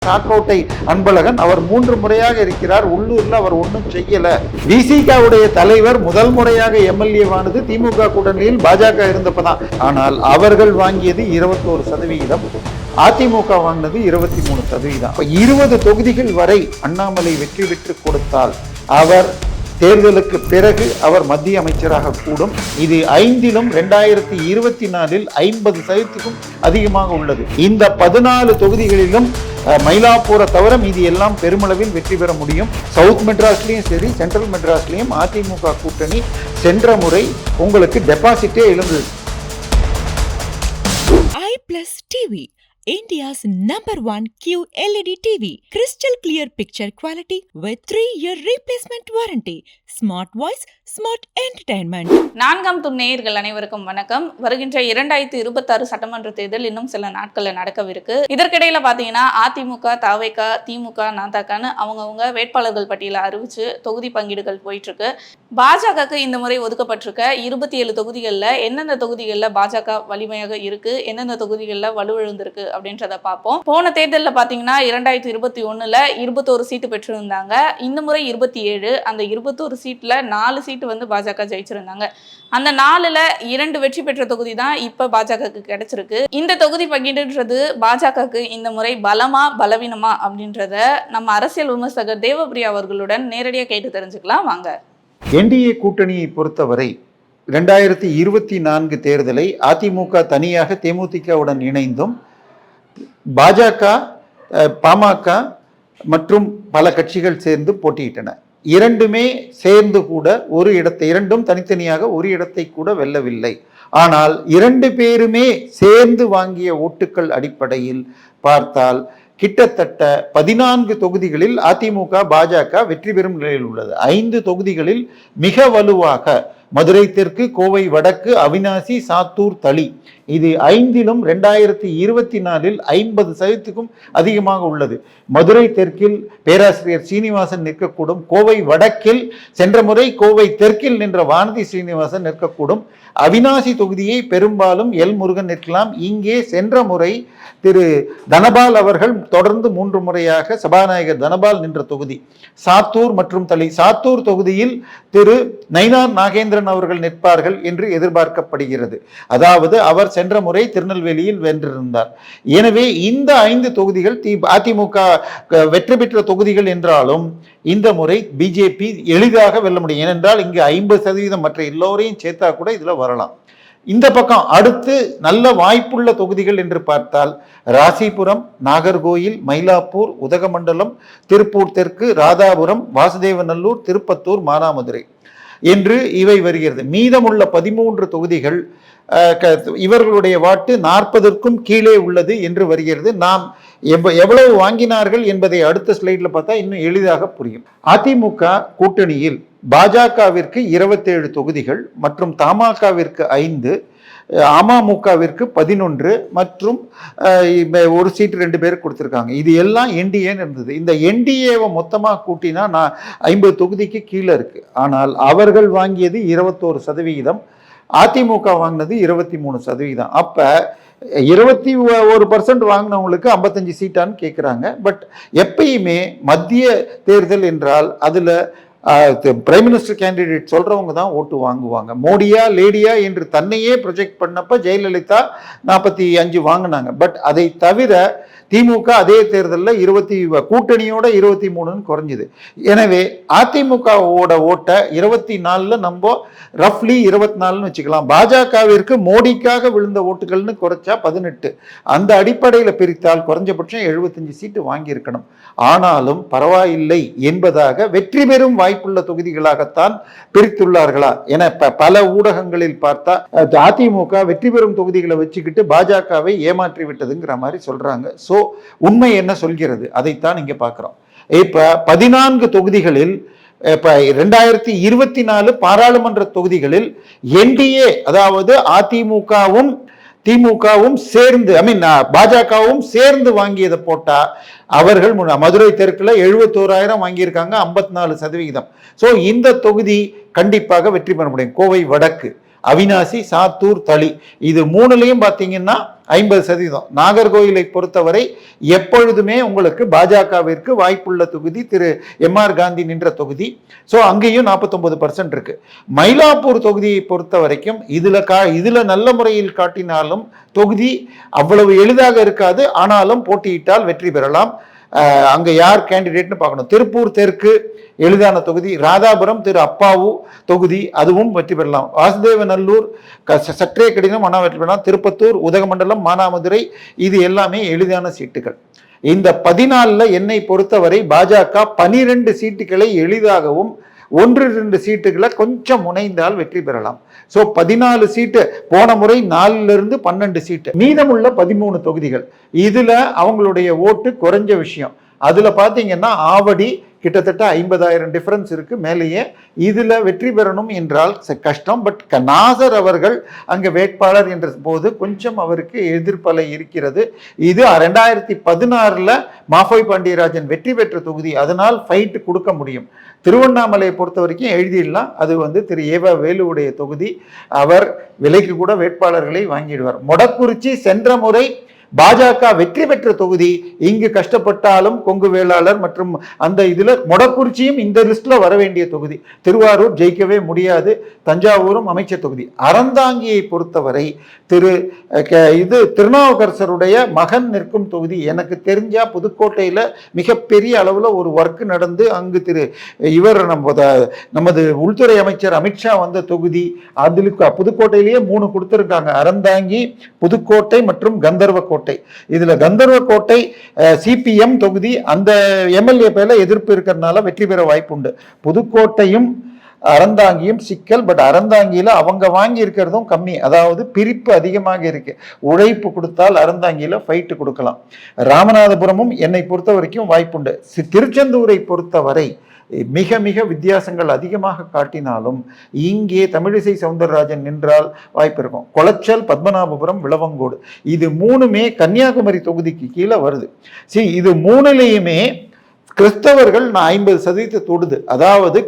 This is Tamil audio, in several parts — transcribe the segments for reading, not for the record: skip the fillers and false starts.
சாக்கோட்டை அன்பழகன், அவர் 3 முறையாக இருக்கிறார். உள்ளூர்ல அவர் ஒன்றும் செய்யல. விசிகாவுடைய தலைவர் முதல் முறையாக எம்எல்ஏவானது திமுக கூட்டணியில் பாஜக இருந்தப்பதான். ஆனால் அவர்கள் வாங்கியது 21%, அதிமுக வாங்கினது 23%. 20 தொகுதிகள் வரை அண்ணாமலை வெற்றி பெற்று கொடுத்தால் அவர் தேர்தலுக்கு பிறகு அவர் மத்திய அமைச்சராக கூடும். இது 5லும் 2024 50%க்கும் அதிகமாக உள்ளது. இந்த 14 தொகுதிகளிலும் மயிலாப்பூரை தவிர மீதி எல்லாம் பெருமளவில் வெற்றி பெற முடியும். சவுத் மெட்ராஸ்லயும் சரி, சென்ட்ரல் மெட்ராஸ்லயும் அதிமுக கூட்டணி சென்ற முறை உங்களுக்கு டெபாசிட்டே இழந்தது. iPlus TV, India's #1 QLED TV, crystal clear picture quality with 3-year replacement warranty, smart voice, smart entertainment. 4ஆம் துணை நேயர்கள் அனைவருக்கும் வணக்கம். வருகின்ற 2026 சட்டமன்ற தேர்தல் இன்னும் சில நாட்கள்ல நடக்கவிருக்கு. இதற்கிடையில பாத்தீங்கன்னா அதிமுக, தவேக, திமுக, நாதகன்னு அவங்கவுங்க வேட்பாளர்கள் பட்டியலை அறிவிச்சு தொகுதி பங்கீடுகள் போயிட்டு இருக்கு. பாஜகவுக்கு இந்த முறை ஒதுக்கப்பட்டிருக்க 27 தொகுதிகளில் எந்தெந்த தொகுதிகளில் பாஜக வலிமையாக இருக்கு, எந்தெந்த தொகுதிகளில் வலுவிழந்திருக்கு அப்படின்றத பார்ப்போம். போன தேர்தலில் பார்த்தீங்கன்னா 2021 21 சீட்டு பெற்றிருந்தாங்க. இந்த முறை 27. அந்த 21 சீட்டில் 4 சீட்டு வந்து பாஜக ஜெயிச்சிருந்தாங்க. அந்த 4ல் 2 வெற்றி பெற்ற தொகுதி தான் இப்போ பாஜகவுக்கு கிடைச்சிருக்கு. இந்த தொகுதி பங்கீடுன்றது பாஜகவுக்கு இந்த முறை பலமா பலவீனமா அப்படின்றத நம்ம அரசியல் விமர்சகர் தேவப்பிரியா அவர்களுடன் நேரடியாக கேட்டு தெரிஞ்சுக்கலாம் வாங்க. என்டிஏ கூட்டணியை பொறுத்தவரை 2024 தேர்தலை அதிமுக தனியாக தேமுதிகவுடன் இணைந்தும் பாஜக, பாமக மற்றும் பல கட்சிகள் சேர்ந்து போட்டியிட்டன. இரண்டுமே சேர்ந்து கூட இரண்டும் தனித்தனியாக ஒரு இடத்தை கூட வெல்லவில்லை. ஆனால் 2 பேருமே சேர்ந்து வாங்கிய ஓட்டுக்கள் அடிப்படையில் பார்த்தால் கிட்டத்தட்ட 14 தொகுதிகளில் அதிமுக, பாஜக வெற்றி பெறும் நிலையில் உள்ளது. 5 தொகுதிகளில் மிக வலுவாக மதுரை தெற்கு, கோவை வடக்கு, அவிநாசி, சாத்தூர், தளி, இது 5லும் 2024 50%க்கும் அதிகமாக உள்ளது. மதுரை தெற்கில் பேராசிரியர் சீனிவாசன் நிற்கக்கூடும். கோவை வடக்கில் சென்ற முறை கோவை தெற்கில் நின்ற வானதி ஸ்ரீனிவாசன் நிற்கக்கூடும். அவிநாசி தொகுதியை பெரும்பாலும் எல் முருகன் நிற்கலாம். இங்கே சென்ற முறை திரு தனபால் அவர்கள் தொடர்ந்து 3 முறையாக சபாநாயகர் தனபால் நின்ற தொகுதி சாத்தூர் மற்றும் தளி. சாத்தூர் தொகுதியில் திரு நயினார் நாகேந்திரன் அவர்கள் நிற்பார்கள் என்று எதிர்பார்க்கப்படுகிறது. அதாவது அவர் சென்ற முறை திருநெல்வேலியில் வென்றிருந்தார். எனவே இந்த 5 தொகுதிகள் அதிமுக வெற்றி பெற்ற தொகுதிகள் என்றாலும் இந்த முறை பிஜேபி எளிதாக வெல்ல முடியும். ஏனென்றால் இங்கு 50% மற்ற எல்லோரையும் சேர்த்தா கூட இதுல வரலாம். இந்த பக்கம் அடுத்து நல்ல வாய்ப்புள்ள தொகுதிகள் என்று பார்த்தால் ராசிபுரம், நாகர்கோயில், மயிலாப்பூர், உதகமண்டலம், திருப்பூர் தெற்கு, ராதாபுரம், வாசுதேவநல்லூர், திருப்பத்தூர், மானாமதுரை என்று இவை வருகிறது. மீதமுள்ள 13 தொகுதிகள் இவர்களுடைய வாட்டு 40க்கும் கீழே உள்ளது என்று வருகிறது. நாம் எவ்வளவு வாங்கினார்கள் என்பதை அடுத்த ஸ்லைட்ல பார்த்தா இன்னும் எளிதாக புரியும். அதிமுக கூட்டணியில் பாஜகவிற்கு 27 தொகுதிகள் மற்றும் தமாகவிற்கு 5, அமமுகவிற்கு 11 மற்றும் ஒரு சீட்டு 2 பேர் கொடுத்திருக்காங்க. இது எல்லாம் என்டிஏன்னு இருந்தது. இந்த என்டிஏவை மொத்தமாக கூட்டினா 50 தொகுதிக்கு கீழே இருக்கு. ஆனால் அவர்கள் வாங்கியது 21%, அதிமுக வாங்கினது 23%. அப்ப 21% வாங்கினவங்களுக்கு 55 சீட்டான்னு கேட்குறாங்க. பட் எப்பயுமே மத்திய தேர்தல் என்றால் அதுல பிரைம் மினிஸ்டர் கேண்டிடேட் சொல்றவங்க தான் ஓட்டு வாங்குவாங்க. மோடியா லேடியா என்று தன்னையே ப்ரொஜெக்ட் பண்ணப்ப ஜெயலலிதா 45 வாங்கினாங்க. பட் அதை தவிர திமுக அதே தேர்தலில் கூட்டணியோட 23 குறைஞ்சுது. எனவே அதிமுகவோட ஓட்ட 24 நம்ம ரஃப்லி 24 வச்சுக்கலாம். பாஜகவிற்கு மோடிக்காக விழுந்த ஓட்டுகள்னு குறைச்சா 18. அந்த அடிப்படையில் பிரித்தால் குறைஞ்சபட்சம் 75 சீட்டு வாங்கியிருக்கணும். ஆனாலும் பரவாயில்லை என்பதாக வெற்றி பெறும் வாய்ப்புள்ள தொகுதிகளாகத்தான் பிரித்துள்ளார்களா என பல ஊடகங்களில் பார்த்தா அதிமுக வெற்றி பெறும் தொகுதிகளை வச்சுக்கிட்டு பாஜகவை ஏமாற்றி விட்டதுங்கிற மாதிரி சொல்றாங்க. சோ உண்மை என்ன சொல்கிறது அதைத்தான் இங்க பார்க்கிறோம். இப்ப 14 தொகுதிகளில் இப்ப 2024 பாராளுமன்ற தொகுதிகளில் என்டிஏ, அதாவது அதிமுகவும் திமுகவும் சேர்ந்து பாஜகவும் சேர்ந்து வாங்கியதை போட்டா அவர்கள் மதுரை தெற்குல 71,000 வாங்கியிருக்காங்க, 54%. சோ இந்த தொகுதி கண்டிப்பாக வெற்றி பெற முடியும். கோவை வடக்கு, அவிநாசி, சாத்தூர், தளி, இது 3லையும் பார்த்தீங்கன்னா 50%. நாகர்கோயிலை பொறுத்தவரை எப்பொழுதுமே உங்களுக்கு பாஜகவிற்கு வாய்ப்புள்ள தொகுதி திரு எம்.ஆர். காந்தி நின்ற தொகுதி. ஸோ அங்கேயும் 49% இருக்கு. மயிலாப்பூர் தொகுதியை பொறுத்த வரைக்கும் இதுல நல்ல முறையில் காட்டினாலும் தொகுதி அவ்வளவு எளிதாக இருக்காது. ஆனாலும் போட்டியிட்டால் வெற்றி பெறலாம். அங்க யார் கேண்டிடேட்னு பார்க்கணும். திருப்பூர் தெற்கு எளிதான தொகுதி. ராதாபுரம் திரு அப்பாவு தொகுதி, அதுவும் வெற்றி பெறலாம். வாசுதேவநல்லூர் சற்றே கடினம், ஆனால் வெற்றி பெறலாம். திருப்பத்தூர், உதகமண்டலம், மானாமதுரை, இது எல்லாமே எளிதான சீட்டுகள். இந்த 14ல் என்னை பொறுத்தவரை பாஜக 12 சீட்டுகளை எளிதாகவும் 1-2 சீட்டுகளை கொஞ்சம் முனைந்தால் வெற்றி பெறலாம். ஸோ 14 சீட்டு, போன முறை 4லிருந்து 12 சீட்டு, மீதமுள்ள 13 தொகுதிகள். இதுல அவங்களுடைய ஓட்டு குறைஞ்ச விஷயம். அதுல பாத்தீங்கன்னா ஆவடி கிட்டத்தட்ட 50,000 டிஃபரன்ஸ் இருக்கு மேலேயே. இதுல வெற்றி பெறணும் என்றால் கஷ்டம். பட் நாசர் அவர்கள் அங்க வேட்பாளர் என்ற போது கொஞ்சம் அவருக்கு எதிர்ப்பலை இருக்கிறது. இது 2016ல் மாஃபை பாண்டியராஜன் வெற்றி பெற்ற தொகுதி, அதனால் ஃபைட் கொடுக்க முடியும். திருவண்ணாமலையை பொறுத்த வரைக்கும் எழுதிடலாம். அது திரு ஏவா வேலுவுடைய தொகுதி. அவர் விலைக்கு கூட வேட்பாளர்களை வாங்கிடுவார். மொடக்குறிச்சி சென்ற முறை பாஜக வெற்றி பெற்ற தொகுதி. இங்கு கஷ்டப்பட்டாலும் கொங்கு வேளாளர் மற்றும் அந்த இதுல மொடக்குறிச்சியும் இந்த லிஸ்ட்ல வர வேண்டிய தொகுதி. திருவாரூர் ஜெயிக்கவே முடியாது. தஞ்சாவூரும் அமைச்சர் தொகுதி. அறந்தாங்கியை பொறுத்தவரை திருநாவுக்கரசருடைய மகன் நிற்கும் தொகுதி. எனக்கு தெரிஞ்சா புதுக்கோட்டையில மிகப்பெரிய அளவுல ஒரு ஒர்க் நடந்து அங்கு நமது உள்துறை அமைச்சர் அமித்ஷா வந்த தொகுதி. அதில் புதுக்கோட்டையிலேயே 3 கொடுத்திருக்காங்க. அறந்தாங்கி, புதுக்கோட்டை மற்றும் கந்தர்வ கோட்டை. இதுல கந்தர்வக்கோட்டை சிபிஎம் தொகுதி. அந்த எம்எல்ஏ பேர்ல எதிர்ப்பு இருக்கிறதுனால வெற்றி பெற வாய்ப்புண்டு. புதுக்கோட்டையும் அறந்தாங்கியும் சிக்கல். பட் அறந்தாங்கியில அவங்க வாங்கி இருக்கிறதும் கம்மி, அதாவது பிரிப்பு அதிகமாக இருக்கு. உழைப்பு கொடுத்தால் அறந்தாங்கியில ஃபைட்டு கொடுக்கலாம். ராமநாதபுரமும் என்னை பொறுத்த வரைக்கும் வாய்ப்புண்டு. திருச்செந்தூரை பொறுத்தவரை மிக மிக வித்தியாசங்கள் அதிகமாக காட்டினாலும் இங்கே தமிழிசை சவுந்தரராஜன் நின்றால் வாய்ப்பு இருக்கும். கொளச்சல், பத்மநாபபுரம், விளவங்கோடு, இது 3மே கன்னியாகுமரி தொகுதிக்கு கீழே வருது. இது 3லையுமே கிறிஸ்தவர்கள் 50% தொடுது. அதாவது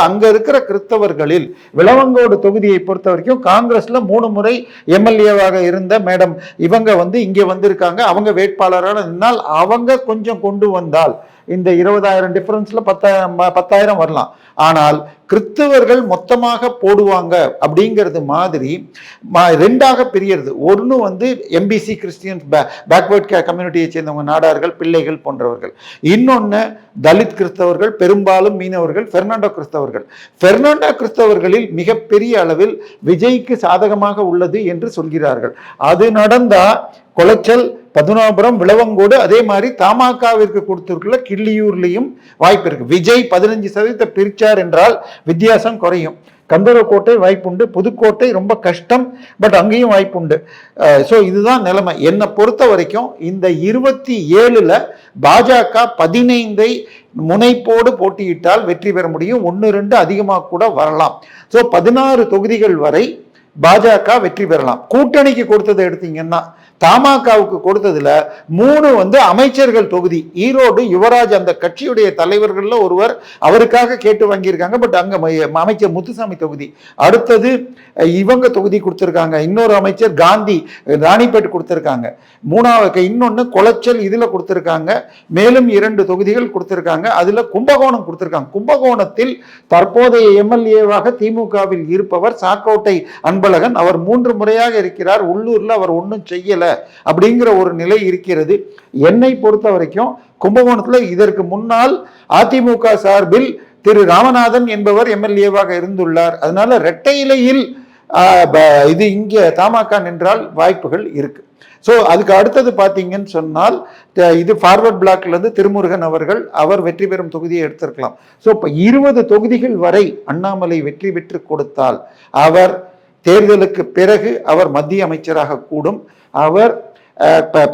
அங்க இருக்கிற கிறிஸ்தவர்களில் விளவங்கோடு தொகுதியை பொறுத்த வரைக்கும் காங்கிரஸ்ல 3 முறை எம்எல்ஏவாக இருந்த மேடம் இவங்க இங்க வந்திருக்காங்க. அவங்க வேட்பாளரான நின்னால் அவங்க கொஞ்சம் கொண்டு வந்தால் இந்த 20,000 டிஃபரன்ஸ்ல 10,000 வரலாம். ஆனால் கிறிஸ்தவர்கள் மொத்தமாக போடுவாங்க அப்படிங்கிறது மாதிரி 2ஆக பிரியறது. ஒன்று எம்பிசி கிறிஸ்டியன்ஸ், பேக்வர்ட் கம்யூனிட்டியை சேர்ந்தவங்க, நாடார்கள், பிள்ளைகள் போன்றவர்கள். இன்னொன்று தலித் கிறிஸ்தவர்கள், பெரும்பாலும் மீனவர்கள், பெர்னாண்டோ கிறிஸ்தவர்கள். பெர்னாண்டோ கிறிஸ்தவர்களில் மிகப்பெரிய அளவில் விஜய்க்கு சாதகமாக உள்ளது என்று சொல்கிறார்கள். அது நடந்தா கொளச்சல், பத்மநாபபுரம், விளவங்கோடு, அதே மாதிரி தமாகவிற்கு கொடுத்திருக்கிற கிள்ளியூர்லையும் வாய்ப்பு இருக்கு. விஜய் 15% பிரிச்சார் என்றால் வித்தியாசம் குறையும். கந்தரக்கோட்டை வாய்ப்புண்டு. புதுக்கோட்டை ரொம்ப கஷ்டம், பட் அங்கேயும் வாய்ப்புண்டு. ஸோ இதுதான் நிலைமை. என்னை பொறுத்த வரைக்கும் இந்த 27ல் பாஜக 15ஐ முனைப்போடு போட்டியிட்டால் வெற்றி பெற முடியும். 1-2 அதிகமாக கூட வரலாம். ஸோ 16 தொகுதிகள் வரை பாஜக வெற்றி பெறலாம். கூட்டணிக்கு கொடுத்ததை எடுத்தீங்கன்னா தமாகவுக்கு கொடுத்ததுல 3 அமைச்சர்கள் தொகுதி. ஈரோடு யுவராஜ் அந்த கட்சியுடைய தலைவர்கள்ல ஒருவர், அவருக்காக கேட்டு வாங்கியிருக்காங்க. பட் அங்க அமைச்சர் முத்துசாமி தொகுதி. அடுத்தது இவங்க தொகுதி கொடுத்திருக்காங்க. இன்னொரு அமைச்சர் காந்தி ராணிப்பேட் கொடுத்திருக்காங்க. 3வது இன்னொன்னு கொளச்சல் இதுல கொடுத்திருக்காங்க. மேலும் 2 தொகுதிகள் கொடுத்திருக்காங்க. அதுல கும்பகோணம் கொடுத்திருக்காங்க. கும்பகோணத்தில் தற்போதைய எம்எல்ஏவாக திமுகவில் இருப்பவர் சாக்கோட்டை அன்பழகன். அவர் 3 முறையாக இருக்கிறார். உள்ளூர்ல அவர் ஒன்றும் செய்யல அப்படிங்கிற ஒரு நிலை இருக்கிறது. என்னை பொறுத்த வரைக்கும் கும்பகோணத்துல இதற்கு முன்னால் அதிமுக சார்பில் திரு ராமநாதன் என்பவர் எம்எல்ஏவாக இருந்துள்ளார். அதனால இரட்டை இலையில் இது இங்கே தமாக நின்றால் வாய்ப்புகள் இருக்கு. ஸோ அதுக்கு அடுத்தது பார்த்தீங்கன்னு சொன்னால் இது ஃபார்வர்ட் பிளாக்ல இருந்து திருமுருகன் அவர் வெற்றி பெறும் தொகுதியை எடுத்திருக்கலாம். ஸோ இப்போ 20 தொகுதிகள் வரை அண்ணாமலை வெற்றி பெற்று கொடுத்தால் அவர் தேர்தலுக்கு பிறகு அவர் மத்திய அமைச்சராக கூடும். அவர்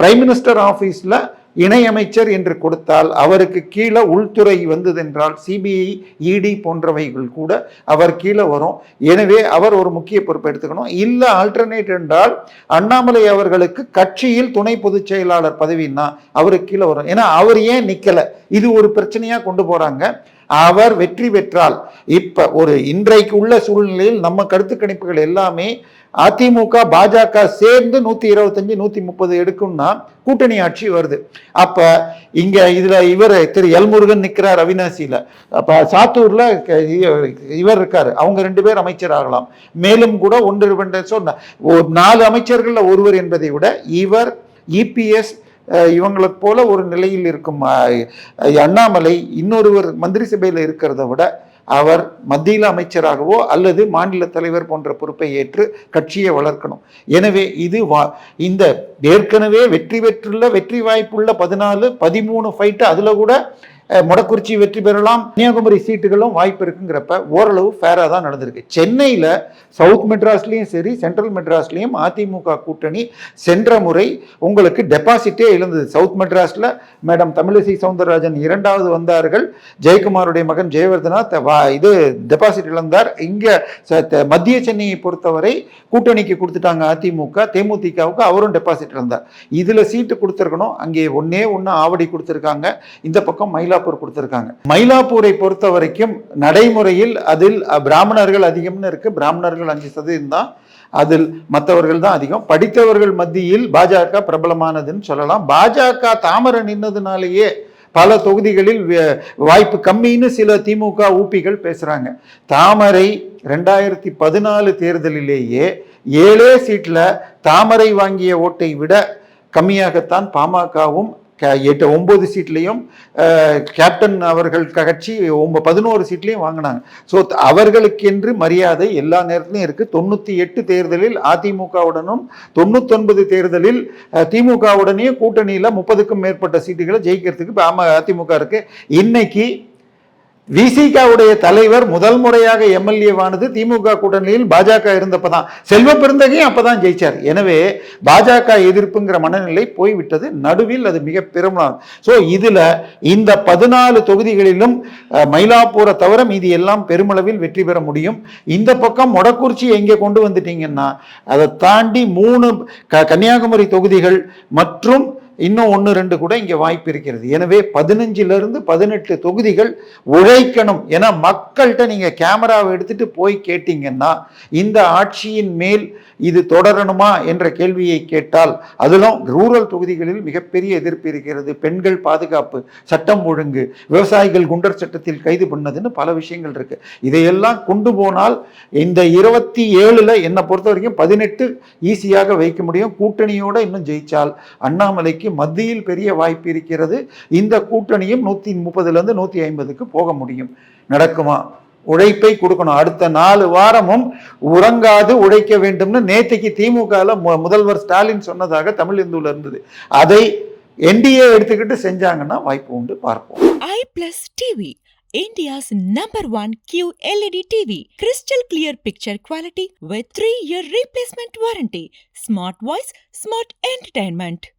பிரைம் மினிஸ்டர் ஆபீஸ்ல இணையமைச்சர் என்று கொடுத்தால் அவருக்கு கீழே உள்துறை வந்ததென்றால் சிபிஐ, இடி போன்றவைகள் கூட அவர் கீழே வரும். எனவே அவர் ஒரு முக்கிய பொறுப்பு எடுத்துக்கணும். இல்லை ஆல்டர்னேட் என்றால் அண்ணாமலை அவர்களுக்கு கட்சியில் துணை பொதுச் செயலாளர் பதவின்னா அவருக்கு கீழே வரும். ஏன்னா அவர் ஏன் நிக்கல, இது ஒரு பிரச்சனையா கொண்டு போறாங்க. அவர் வெற்றி பெற்றால், இப்ப ஒரு இன்றைக்கு உள்ள சூழ்நிலையில் நம்ம கருத்து கணிப்புகள் எல்லாமே அதிமுக பாஜக சேர்ந்து 125 130 எடுக்கும்னா கூட்டணி ஆட்சி வருது. அப்ப இங்க இதுல இவர் திரு எல்முருகன் நிக்கிறார் அவினாசியில, அப்ப சாத்தூர்ல இவர் இருக்காரு, அவங்க 2 பேர் அமைச்சர் ஆகலாம். மேலும் கூட 4 அமைச்சர்கள்ல ஒருவர் என்பதை விட இவர் இபிஎஸ் இவங்களுக்கு போல ஒரு நிலையில் இருக்கும் அண்ணாமலை இன்னொருவர் மந்திரி சபையில் இருக்கிறத விட அவர் மத்தியில் அமைச்சராகவோ அல்லது மாநில தலைவர் போன்ற பொறுப்பை ஏற்று கட்சியை வளர்க்கணும். எனவே இது இந்த ஏற்கனவே வெற்றி வாய்ப்புள்ள 14 13 ஃபைட்டு, அதுல கூட மொடக்குறிச்சி வெற்றி பெறலாம், கன்னியாகுமரி சீட்டுகளும் வாய்ப்பு இருக்குங்கிறப்ப ஓரளவு ஃபேரா தான் நடந்திருக்கு. சென்னையில சவுத் மெட்ராஸ்லயும் சரி சென்ட்ரல் மெட்ராஸ்லயும் அதிமுக கூட்டணி சென்ற முறை உங்களுக்கு டெபாசிட்டே இழந்தது. சவுத் மெட்ராஸ்ல மேடம் தமிழிசை சவுந்தரராஜன் 2வது வந்தார்கள், ஜெயக்குமாருடைய மகன் ஜெயவர்தனா இது டெபாசிட் இழந்தார். இங்க மத்திய சென்னையை பொறுத்தவரை கூட்டணிக்கு கொடுத்துட்டாங்க அதிமுக, தேமுதிகவுக்கு அவரும் டெபாசிட் இழந்தார். இதுல சீட்டு கொடுத்துருக்கணும், அங்கே ஒன்னே ஆவடி கொடுத்துருக்காங்க, இந்த பக்கம் மயிலாப்பூர் கொடுத்திருக்காங்க. மயிலாப்பூரை பொறுத்த வரைக்கும் நடைமுறையில் அதில் பிராமணர்கள் அதிகம்னு இருக்கு, பிராமணர்கள் 5% தான், அதில் மற்றவர்கள் தான் அதிகம். படித்தவர்கள் மத்தியில் பாஜக பிரபலமானதுன்னு சொல்லலாம். பாஜக தாமரை நின்னதுனாலேயே பல தொகுதிகளில் வாய்ப்பு கம்மின்னு சில திமுக ஊப்பிகள் பேசுறாங்க. தாமரை 2014 தேர்தலிலேயே 7 சீட்ல தாமரை வாங்கிய ஓட்டை விட கம்மியாகத்தான் பாமகவும் 9 சீட்லையும் கேப்டன் அவர்கள் கட்சி 11 சீட்லையும் வாங்கினாங்க. ஸோ அவர்களுக்கென்று மரியாதை எல்லா நேரத்திலையும் இருக்கு. 98 தேர்தலில் அதிமுகவுடனும் 99 தேர்தலில் திமுகவுடனே கூட்டணியில 30க்கும் மேற்பட்ட சீட்டுகளை ஜெயிக்கிறதுக்கு அதிமுக இருக்கு. இன்னைக்கு விசிகாவுடைய தலைவர் முதல் முறையாக எம்எல்ஏ வானது திமுக கூட்டணியில் பாஜக இருந்தப்பதான், செல்வ பெருந்தகையும் அப்பதான் ஜெயிச்சார். எனவே பாஜக எதிர்ப்புங்கிற மனநிலை போய்விட்டது. நடுவில் அது மிக பெரும்பாலும். ஸோ இதுல இந்த 14 தொகுதிகளிலும் மயிலாப்பூரை தவிர மீதி எல்லாம் பெருமளவில் வெற்றி பெற முடியும். இந்த பக்கம் மொடக்குறிச்சி எங்கே கொண்டு வந்துட்டீங்கன்னா அதை தாண்டி 3 கன்னியாகுமரி தொகுதிகள் மற்றும் இன்னும் 1-2 கூட இங்க வாய்ப்பு இருக்கிறது. எனவே 15 18 தொகுதிகள் உழைக்கணும். ஏன்னா மக்கள்கிட்ட நீங்க கேமராவை எடுத்துட்டு போய் கேட்டீங்கன்னா இந்த ஆட்சியின் மேல் இது தொடரணுமா என்ற கேள்வியை கேட்டால், அதிலும் ரூரல் தொகுதிகளில் மிகப்பெரிய எதிர்ப்பு இருக்கிறது. பெண்கள் பாதுகாப்பு, சட்டம் ஒழுங்கு, விவசாயிகள் குண்டர் சட்டத்தில் கைது பண்ணதுன்னு பல விஷயங்கள் இருக்கு. இதையெல்லாம் கொண்டு போனால் இந்த 27ல என்னை பொறுத்த வரைக்கும் 18 ஈஸியாக வைக்க முடியும். கூட்டணியோட இன்னும் ஜெயிச்சால் அண்ணாமலைக்கு மத்தியில் பெரிய வாய்ப்பு இருக்கிறது. இந்த கூட்டணியும் 130 150க்கு போக முடியும். நடக்குமா? உழைப்பை கொடுக்கணும். அடுத்த 4 வாரமும் உறங்காது உழைக்க வேண்டும்னு நேற்றுக்கு திமுகல முதல்வர் ஸ்டாலின் சொன்னதாக தமிழ் இந்துல இருந்தது. அதை என்டிஏ எடுத்துக்கிட்டு செஞ்சாங்கன்னா வாய்ப்பு உண்டு. பார்ப்போம். iPlus TV, India's #1 QLED TV, crystal clear picture quality with 3-year replacement warranty, smart voice, smart entertainment.